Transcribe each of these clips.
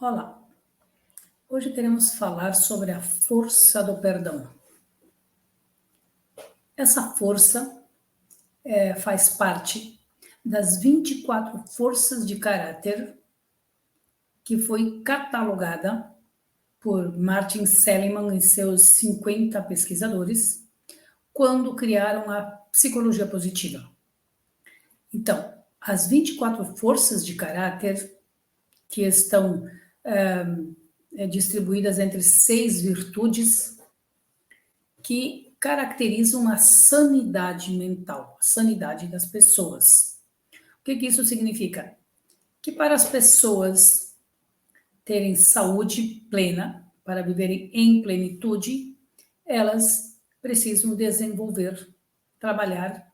Olá, hoje queremos falar sobre a força do perdão. Essa força faz parte das 24 forças de caráter que foi catalogada por Martin Seligman e seus 50 pesquisadores quando criaram a psicologia positiva. Então, as 24 forças de caráter que estão distribuídas entre 6 virtudes que caracterizam a sanidade mental, a sanidade das pessoas. O que isso significa? Que para as pessoas terem saúde plena, para viverem em plenitude, elas precisam desenvolver, trabalhar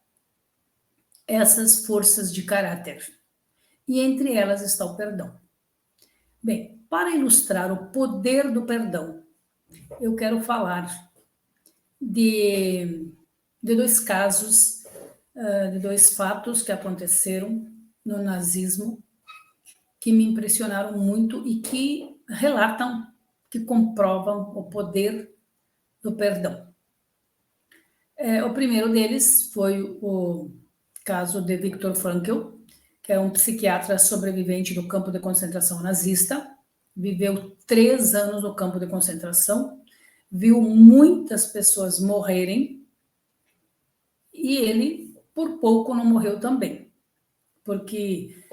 essas forças de caráter. E entre elas está o perdão. Bem, para ilustrar o poder do perdão, eu quero falar de 2 casos, de 2 fatos que aconteceram no nazismo, que me impressionaram muito e que relatam, que comprovam o poder do perdão. O primeiro deles foi o caso de Viktor Frankl, que é um psiquiatra sobrevivente do campo de concentração nazista, viveu 3 anos no campo de concentração, viu muitas pessoas morrerem e ele, por pouco, não morreu também, porque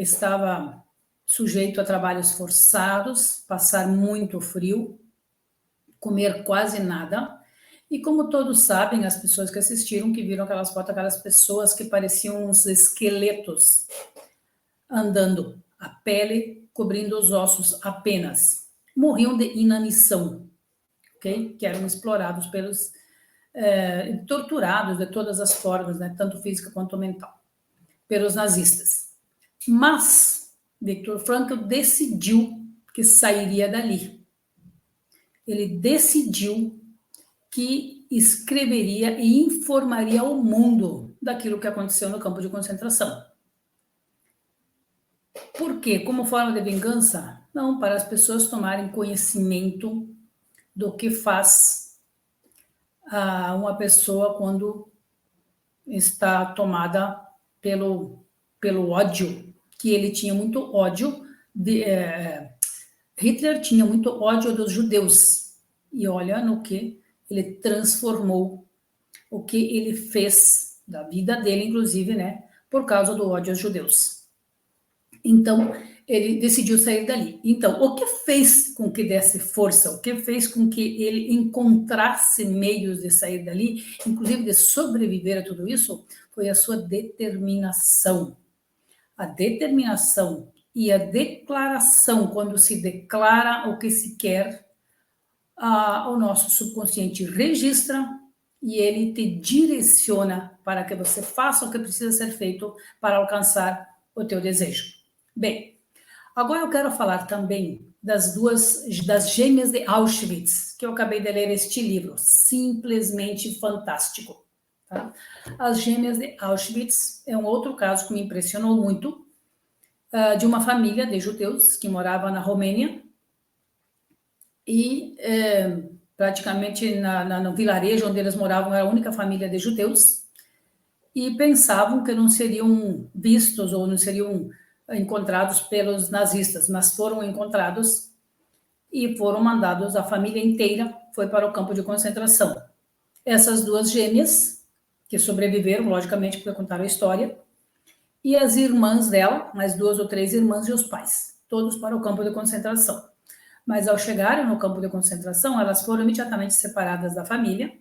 estava sujeito a trabalhos forçados, passar muito frio, comer quase nada. E como todos sabem, as pessoas que assistiram, que viram aquelas fotos, aquelas pessoas que pareciam uns esqueletos andando, a pele cobrindo os ossos apenas, morriam de inanição, ok? Que eram explorados pelos, torturados de todas as formas, né? Tanto física quanto mental, pelos nazistas. Mas Viktor Frankl decidiu que sairia dali. Ele decidiu que escreveria e informaria ao mundo daquilo que aconteceu no campo de concentração. Por quê? Como forma de vingança? Não, para as pessoas tomarem conhecimento do que faz uma pessoa quando está tomada pelo ódio, que ele tinha muito ódio, Hitler tinha muito ódio dos judeus, e olha no que ele transformou, o que ele fez da vida dele, inclusive, né, por causa do ódio aos judeus. Então, ele decidiu sair dali. Então, o que fez com que desse força, o que fez com que ele encontrasse meios de sair dali, inclusive de sobreviver a tudo isso, foi a sua determinação. A determinação e a declaração, quando se declara o que se quer, o nosso subconsciente registra e ele te direciona para que você faça o que precisa ser feito para alcançar o teu desejo. Bem, agora eu quero falar também das gêmeas de Auschwitz, que eu acabei de ler este livro, simplesmente fantástico. Tá? As gêmeas de Auschwitz é um outro caso que me impressionou muito, de uma família de judeus que morava na Romênia e praticamente no vilarejo onde eles moravam era a única família de judeus e pensavam que não seriam vistos ou não seriam encontrados pelos nazistas, mas foram encontrados e foram mandados, a família inteira foi para o campo de concentração. Essas 2 gêmeas, que sobreviveram, logicamente, porque contaram a história, e as irmãs dela, mais 2 ou 3 irmãs e os pais, todos para o campo de concentração. Mas ao chegarem no campo de concentração, elas foram imediatamente separadas da família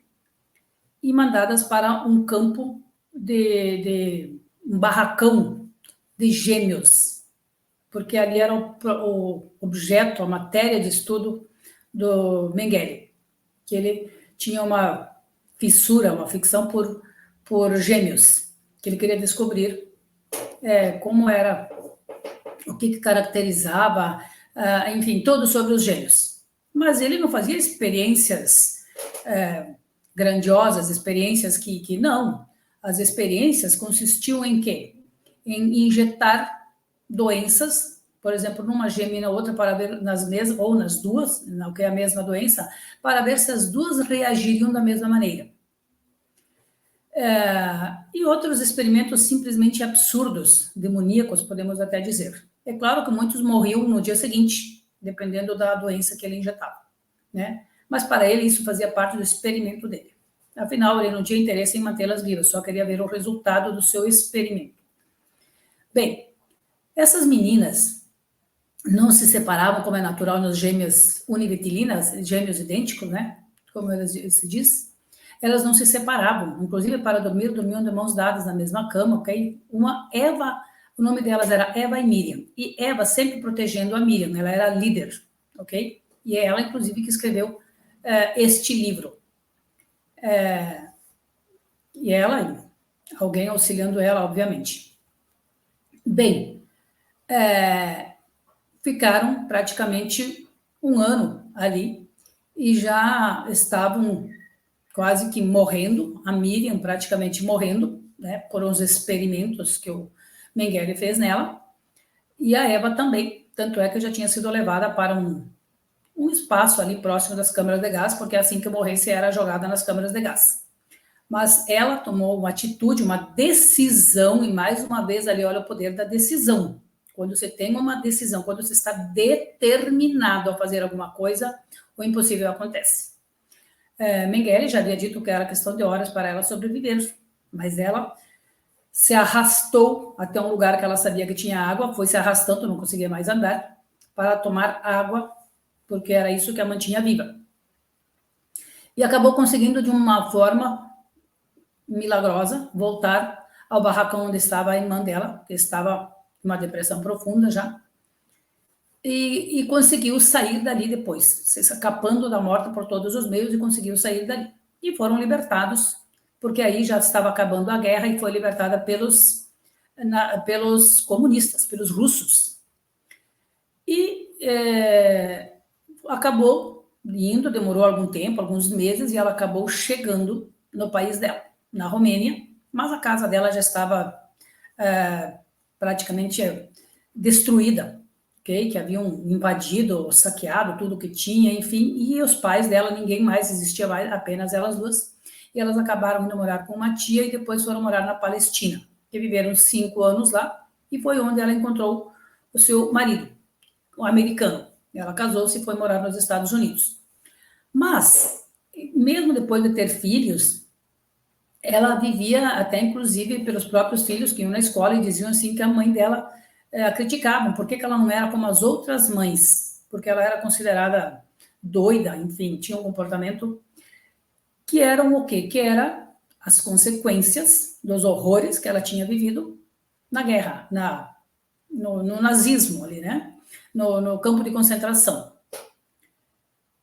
e mandadas para um campo um barracão de gêmeos, porque ali era o objeto, a matéria de estudo do Mengele, que ele tinha uma fissura, uma ficção por gêmeos, que ele queria descobrir como era, o que caracterizava, enfim, tudo sobre os gêmeos. Mas ele não fazia experiências grandiosas, experiências que não. As experiências consistiam em quê? Em injetar doenças, por exemplo, numa gêmea e na outra, para ver nas mesmas, ou nas duas, que é a mesma doença, para ver se as duas reagiriam da mesma maneira. E outros experimentos simplesmente absurdos, demoníacos, podemos até dizer. É claro que muitos morriam no dia seguinte, dependendo da doença que ele injetava, né? Mas para ele isso fazia parte do experimento dele. Afinal, ele não tinha interesse em mantê-las vivas, só queria ver o resultado do seu experimento. Bem, essas meninas não se separavam, como é natural nas gêmeas univitilinas, gêmeos idênticos, né? Como se diz. Elas não se separavam, inclusive para dormir, dormiam de mãos dadas na mesma cama, ok? Uma Eva, o nome delas era Eva e Miriam, e Eva sempre protegendo a Miriam, ela era a líder, ok? E é ela, inclusive, que escreveu este livro. E ela, alguém auxiliando ela, obviamente. Bem, ficaram praticamente um ano ali e já estavam quase que morrendo, a Miriam praticamente morrendo, né, por uns experimentos que o Mengele fez nela, e a Eva também, tanto é que já tinha sido levada para um espaço ali próximo das câmaras de gás, porque assim que morresse era jogada nas câmaras de gás. Mas ela tomou uma atitude, uma decisão, e mais uma vez ali, olha o poder da decisão. Quando você tem uma decisão, quando você está determinado a fazer alguma coisa, o impossível acontece. Mengele já havia dito que era questão de horas para ela sobreviver, mas ela se arrastou até um lugar que ela sabia que tinha água, foi se arrastando, não conseguia mais andar, para tomar água, porque era isso que a mantinha viva. E acabou conseguindo, de uma forma milagrosa, voltar ao barracão onde estava a irmã dela, que estava em uma depressão profunda já, e conseguiu sair dali depois, se escapando da morte por todos os meios, e conseguiu sair dali. E foram libertados, porque aí já estava acabando a guerra e foi libertada pelos comunistas, pelos russos. E acabou indo, demorou algum tempo, alguns meses, e ela acabou chegando no país dela, na Romênia, mas a casa dela já estava praticamente destruída, okay? Que haviam invadido, saqueado tudo que tinha, enfim, e os pais dela, ninguém mais existia mais, apenas elas duas, e elas acabaram indo morar com uma tia e depois foram morar na Palestina, que viveram 5 anos lá, e foi onde ela encontrou o seu marido, um americano. Ela casou-se e foi morar nos Estados Unidos. Mas, mesmo depois de ter filhos, ela vivia até, inclusive, pelos próprios filhos que iam na escola e diziam assim que a mãe dela criticavam, por que ela não era como as outras mães, porque ela era considerada doida, enfim, tinha um comportamento que eram o quê? Que era as consequências dos horrores que ela tinha vivido na guerra, no nazismo ali, né? No campo de concentração.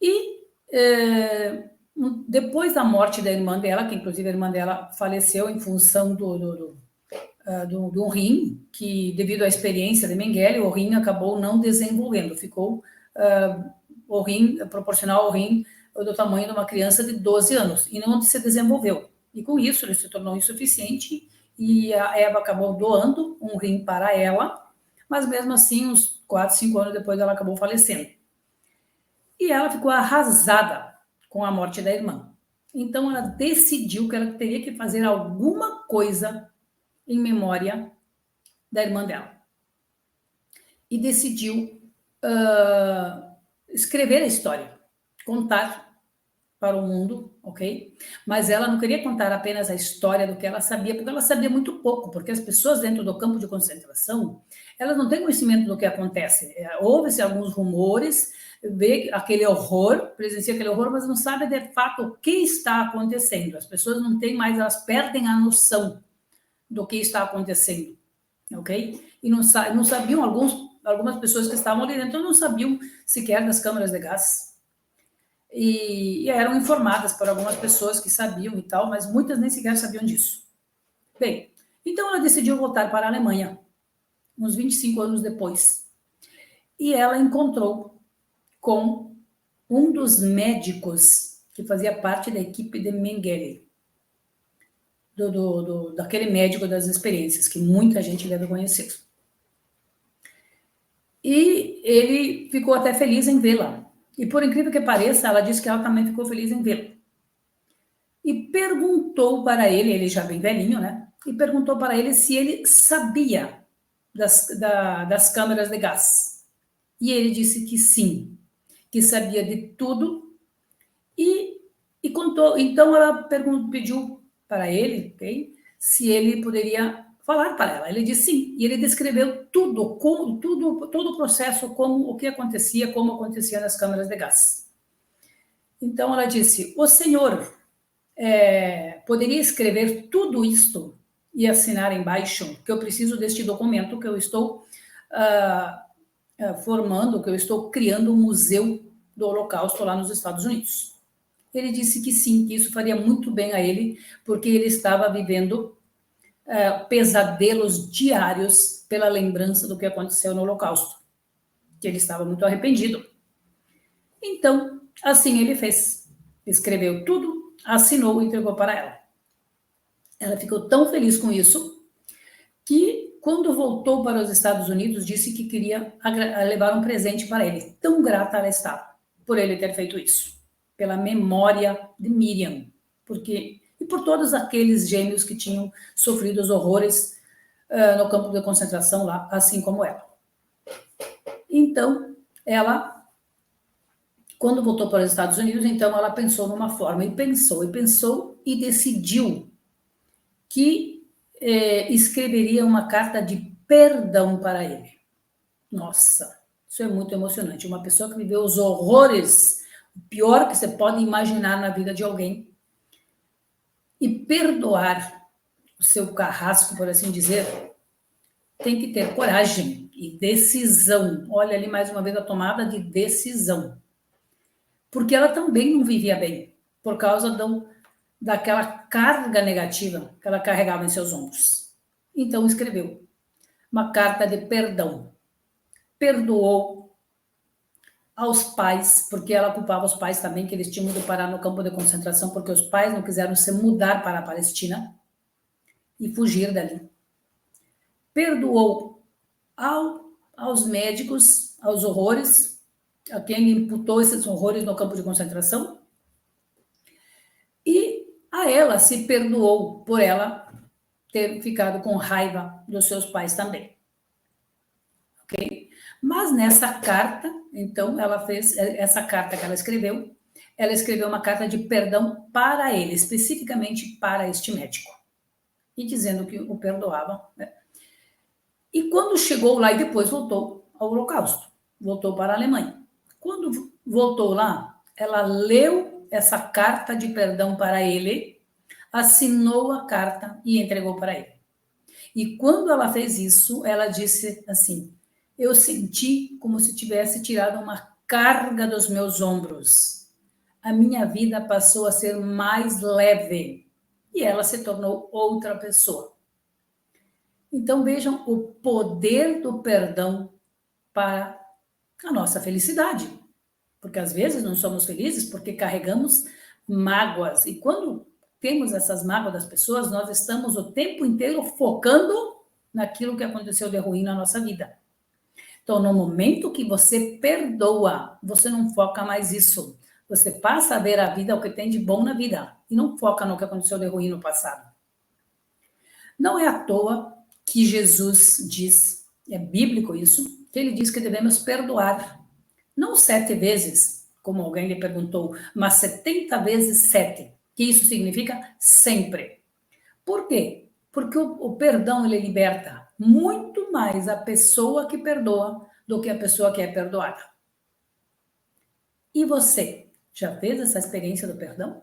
E depois da morte da irmã dela, que inclusive a irmã dela faleceu em função do rim, que devido à experiência de Mengele, o rim acabou não desenvolvendo, ficou o rim proporcional ao rim do tamanho de uma criança de 12 anos, e não se desenvolveu. E com isso ele se tornou insuficiente, e a Eva acabou doando um rim para ela, mas mesmo assim, uns 4, 5 anos depois, ela acabou falecendo. E ela ficou arrasada com a morte da irmã. Então, ela decidiu que ela teria que fazer alguma coisa em memória da irmã dela. E decidiu escrever a história, contar para o mundo, ok? Mas ela não queria contar apenas a história do que ela sabia, porque ela sabia muito pouco, porque as pessoas dentro do campo de concentração, elas não têm conhecimento do que acontece. Houve-se alguns rumores, vê aquele horror, presencia aquele horror, mas não sabe de fato o que está acontecendo. As pessoas não têm mais, elas perdem a noção do que está acontecendo, ok? E não sabiam, algumas pessoas que estavam ali dentro não sabiam sequer das câmaras de gás. E eram informadas por algumas pessoas que sabiam e tal, mas muitas nem sequer sabiam disso. Bem, então ela decidiu voltar para a Alemanha, uns 25 anos depois. E ela encontrou com um dos médicos que fazia parte da equipe de Mengele, daquele médico das experiências, que muita gente deve conhecer. E ele ficou até feliz em vê-la. E por incrível que pareça, ela disse que ela também ficou feliz em vê-la. E perguntou para ele já bem velhinho, né? E perguntou para ele se ele sabia das câmeras de gás. E ele disse que sim, que sabia de tudo. E contou. Então ela pediu para ele, okay, se ele poderia falar para ela. Ele disse sim. E ele descreveu tudo, todo o processo, como o que acontecia, como acontecia nas câmeras de gás. Então ela disse: o senhor poderia escrever tudo isto e assinar embaixo que eu preciso deste documento, que eu estou formando, que eu estou criando um museu do Holocausto lá nos Estados Unidos. Ele disse que sim, que isso faria muito bem a ele, porque ele estava vivendo pesadelos diários pela lembrança do que aconteceu no Holocausto, que ele estava muito arrependido. Então, assim ele fez. Escreveu tudo, assinou e entregou para ela. Ela ficou tão feliz com isso que, quando voltou para os Estados Unidos, disse que queria levar um presente para ele. Tão grata ela estava por ele ter feito isso, pela memória de Miriam, e por todos aqueles gêmeos que tinham sofrido os horrores no campo de concentração lá, assim como ela. Então, ela, quando voltou para os Estados Unidos, então ela pensou numa forma, e pensou, e decidiu que escreveria uma carta de perdão para ele. Nossa, isso é muito emocionante. Uma pessoa que viveu os horrores, o pior que você pode imaginar na vida de alguém, e perdoar o seu carrasco, por assim dizer, tem que ter coragem e decisão. Olha ali mais uma vez a tomada de decisão. Porque ela também não vivia bem, por causa daquela carga negativa que ela carregava em seus ombros. Então escreveu uma carta de perdão. Perdoou aos pais, porque ela culpava os pais também, que eles tinham ido parar no campo de concentração, porque os pais não quiseram se mudar para a Palestina e fugir dali. Perdoou aos médicos, aos horrores, a quem imputou esses horrores no campo de concentração, e a ela se perdoou por ela ter ficado com raiva dos seus pais também. Ok? Mas nessa carta, então, ela fez essa carta que ela escreveu uma carta de perdão para ele, especificamente para este médico, e dizendo que o perdoava, né? E quando chegou lá, e depois voltou ao Holocausto, voltou para a Alemanha. Quando voltou lá, ela leu essa carta de perdão para ele, assinou a carta e entregou para ele. E quando ela fez isso, ela disse assim: eu senti como se tivesse tirado uma carga dos meus ombros. A minha vida passou a ser mais leve. E ela se tornou outra pessoa. Então vejam o poder do perdão para a nossa felicidade. Porque às vezes não somos felizes porque carregamos mágoas. E quando temos essas mágoas das pessoas, nós estamos o tempo inteiro focando naquilo que aconteceu de ruim na nossa vida. Então, no momento que você perdoa, você não foca mais isso. Você passa a ver a vida, o que tem de bom na vida, e não foca no que aconteceu de ruim no passado. Não é à toa que Jesus diz, é bíblico isso, que ele diz que devemos perdoar. Não 7 vezes, como alguém lhe perguntou, mas 70 vezes 7, que isso significa sempre. Por quê? Porque o perdão, ele liberta muito mais a pessoa que perdoa do que a pessoa que é perdoada. E você, já fez essa experiência do perdão?